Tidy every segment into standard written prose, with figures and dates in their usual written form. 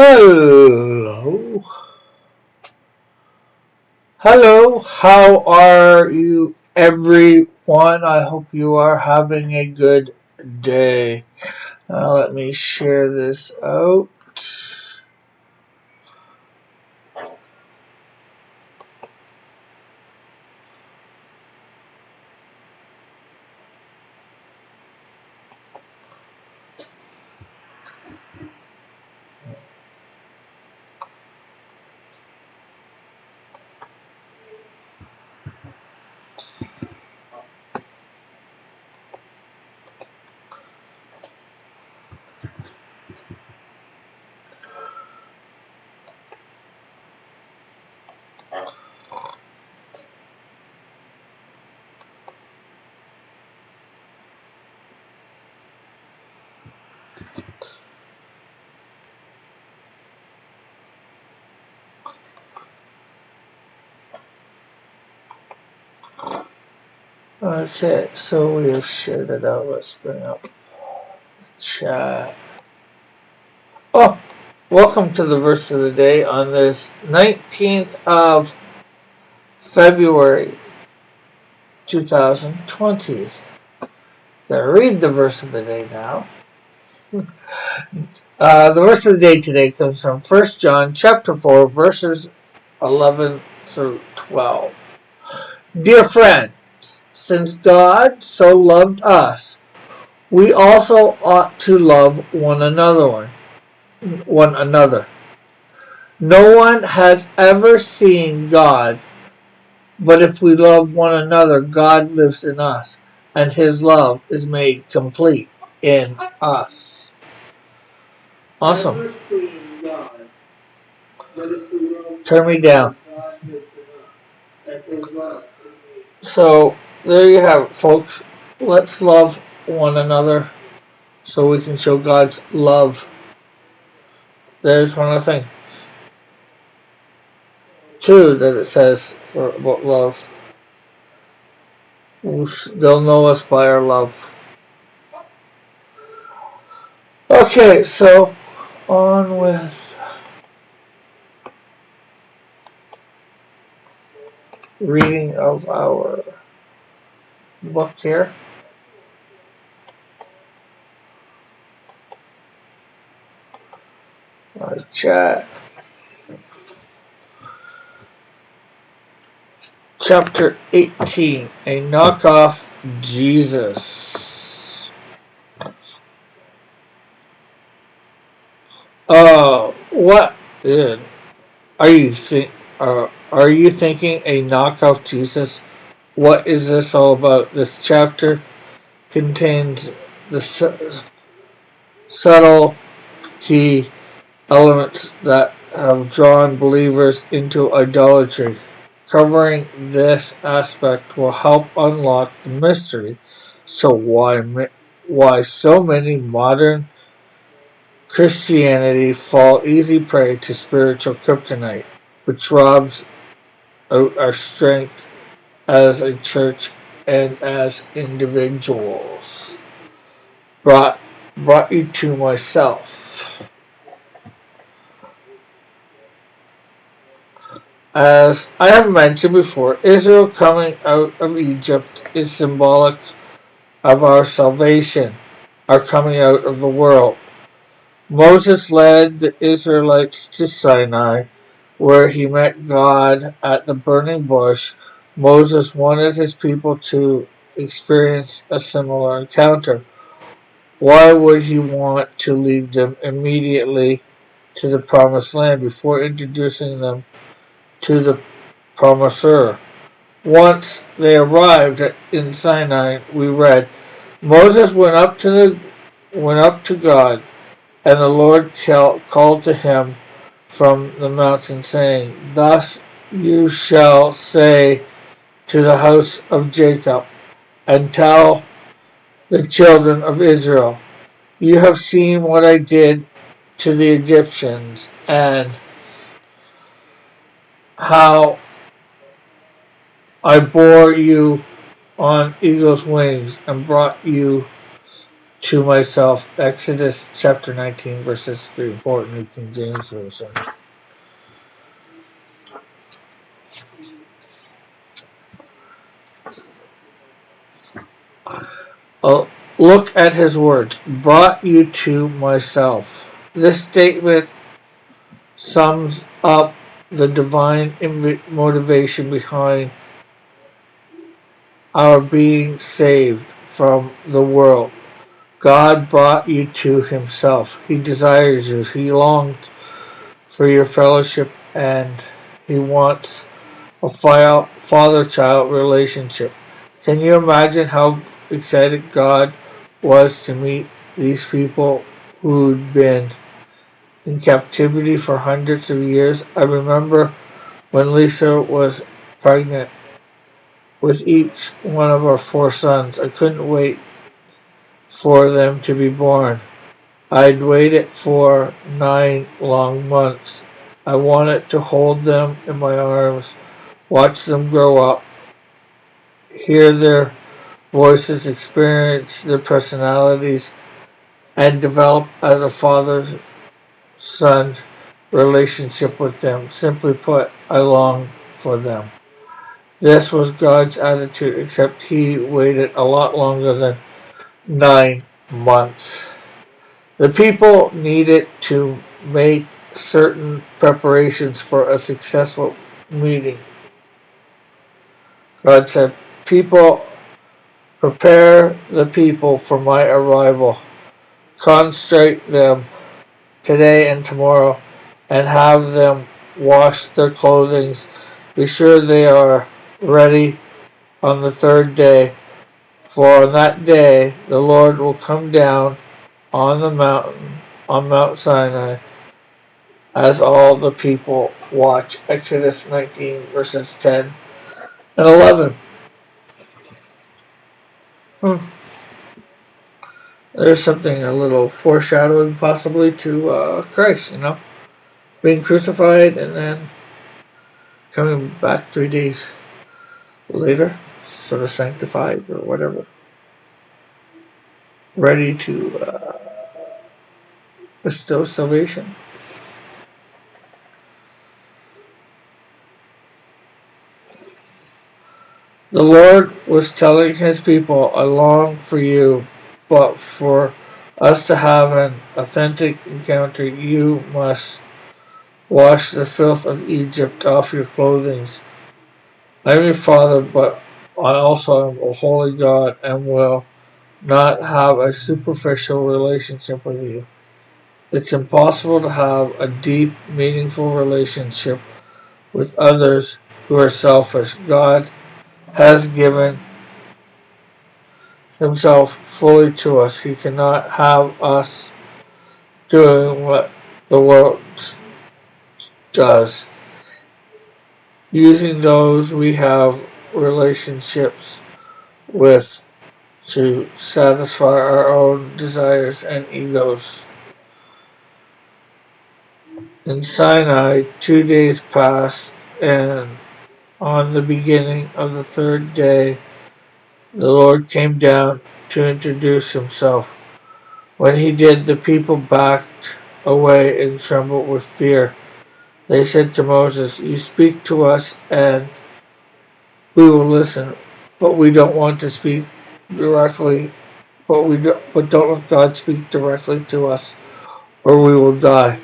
Hello. Hello. How are you, everyone? I hope you are having a good day. Let me share this out. Okay, so we have shared it out. Let's bring up the chat. Oh, welcome to the verse of the day on this 19th of February 2020. Gonna read the verse of the day now. The verse of the day today comes from 1 John chapter 4, verses 11 through 12. Dear friends, since God so loved us, we also ought to love one another. No one has ever seen God, but if we love one another, God lives in us, and his love is made complete in us. Awesome. Turn me down. So, there you have it, folks. Let's love one another so we can show God's love. There's one other thing. Two, that it says about love. They'll know us by our love. Okay, so on with reading of our book here. Chat. Chapter 18, a knockoff Jesus. What are you thinking a knockoff Jesus? What is this all about? This chapter contains the subtle key elements that have drawn believers into idolatry. Covering this aspect will help unlock the mystery. So why so many modern Christianity fall easy prey to spiritual kryptonite, which robs out our strength as a church and as individuals. Brought you to myself. As I have mentioned before, Israel coming out of Egypt is symbolic of our salvation, our coming out of the world. Moses led the Israelites to Sinai, where he met God at the burning bush. Moses wanted his people to experience a similar encounter. Why would he want to lead them immediately to the promised land before introducing them to the promiser? Once they arrived in Sinai, we read, Moses went up to God, and the Lord called to him from the mountain, saying, Thus you shall say to the house of Jacob, and tell the children of Israel, You have seen what I did to the Egyptians, and how I bore you on eagle's wings and brought you to myself. Exodus chapter 19, verses 3 and 4, New King James Version. Look at his words. Brought you to myself. This statement sums up the divine motivation behind our being saved from the world. God brought you to himself. He desires you. He longs for your fellowship, and he wants a father-child relationship. Can you imagine how excited God was to meet these people who'd been in captivity for hundreds of years? I remember when Lisa was pregnant with each one of our 4 sons. I couldn't wait for them to be born. I'd waited for 9 long months. I wanted to hold them in my arms, watch them grow up, hear their voices, experience their personalities, and develop as a father-son relationship with them. Simply put, I long for them. This was God's attitude, except he waited a lot longer than 9 months. The people needed to make certain preparations for a successful meeting. God said, "People, prepare the people for my arrival. Consecrate them today and tomorrow, and have them wash their clothing. Be sure they are ready on the 3rd day, for on that day the Lord will come down on the mountain, on Mount Sinai, as all the people watch." Exodus 19, verses 10 and 11. There's something a little foreshadowing possibly to Christ, being crucified and then coming back 3 days later, sort of sanctified or whatever, ready to bestow salvation. The Lord was telling his people, I long for you, but for us to have an authentic encounter, you must wash the filth of Egypt off your clothing. I am your Father, but I also am a holy God and will not have a superficial relationship with you. It's impossible to have a deep, meaningful relationship with others who are selfish. God has given himself fully to us. He cannot have us doing what the world does, using those we have relationships with to satisfy our own desires and egos. In Sinai, 2 days passed, and on the beginning of the 3rd day, the Lord came down to introduce himself. When he did, the people backed away and trembled with fear. They said to Moses, "You speak to us and we will listen, but we don't want to speak directly, but don't let God speak directly to us, or we will die."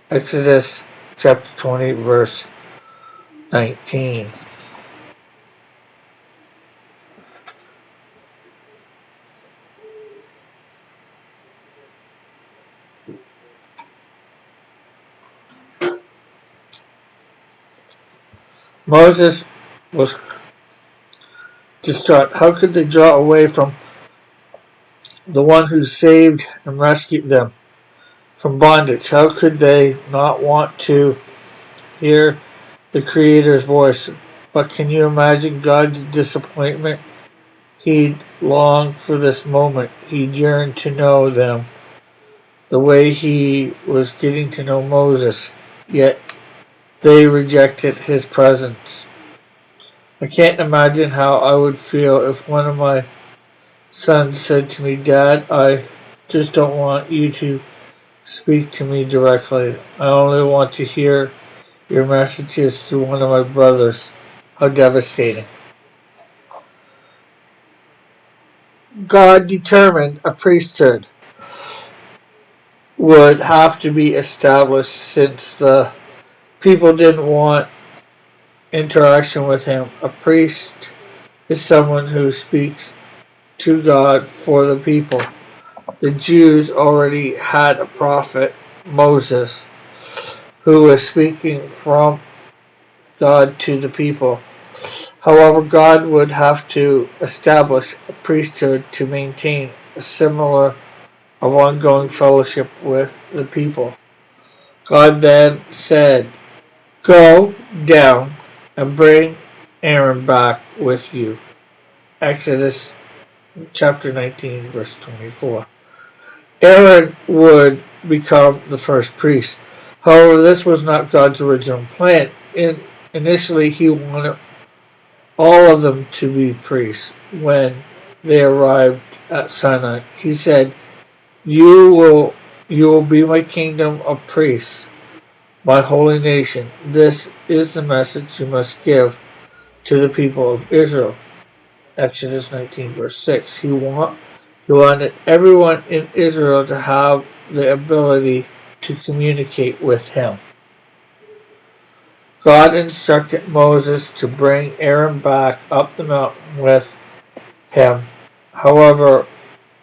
Exodus chapter 20, verse 19. Moses was distraught. How could they draw away from the one who saved and rescued them from bondage? How could they not want to hear the Creator's voice? But can you imagine God's disappointment? He'd longed for this moment. He'd yearned to know them the way he was getting to know Moses, yet they rejected his presence. I can't imagine how I would feel if one of my son said to me, "Dad, I just don't want you to speak to me directly. I only want to hear your messages through one of my brothers." How devastating. God determined a priesthood would have to be established since the people didn't want interaction with him. A priest is someone who speaks to God for the people. The Jews already had a prophet, Moses, who was speaking from God to the people. However, God would have to establish a priesthood to maintain a similar of ongoing fellowship with the people. God then said, "Go down and bring Aaron back with you." Exodus chapter 19, verse 24. Aaron would become the first priest. However, this was not God's original plan. Initially, he wanted all of them to be priests. When they arrived at Sinai, he said, You will be my kingdom of priests, my holy nation. This is the message you must give to the people of Israel." Exodus 19, verse 6. He wanted everyone in Israel to have the ability to communicate with him. God instructed Moses to bring Aaron back up the mountain with him. However,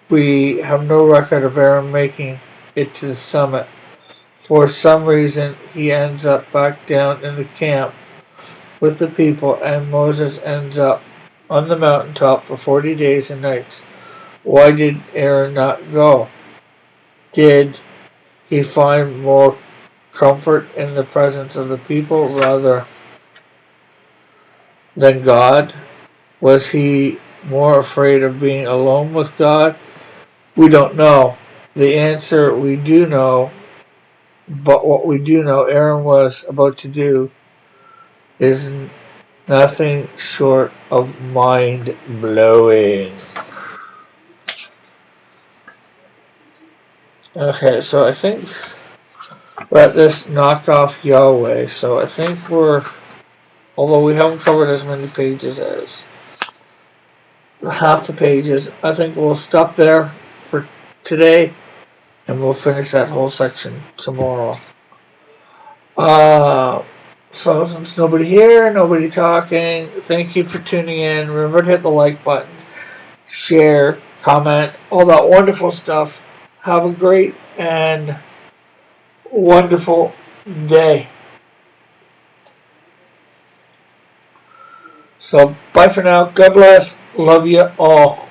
we have no record of Aaron making it to the summit. For some reason, he ends up back down in the camp with the people, and Moses ends up on the mountaintop for 40 days and nights. Why did Aaron not go? Did he find more comfort in the presence of the people rather than God? Was he more afraid of being alone with God? We don't know. The answer we do know, but what we do know Aaron was about to do is nothing short of mind-blowing. Okay, so I think we're at this knockoff Yahweh, so I think although we haven't covered as many pages as half the pages, I think we'll stop there for today, and we'll finish that whole section tomorrow. So since nobody here, nobody talking, thank you for tuning in. Remember to hit the like button, share, comment, all that wonderful stuff. Have a great and wonderful day. So bye for now. God bless. Love you all.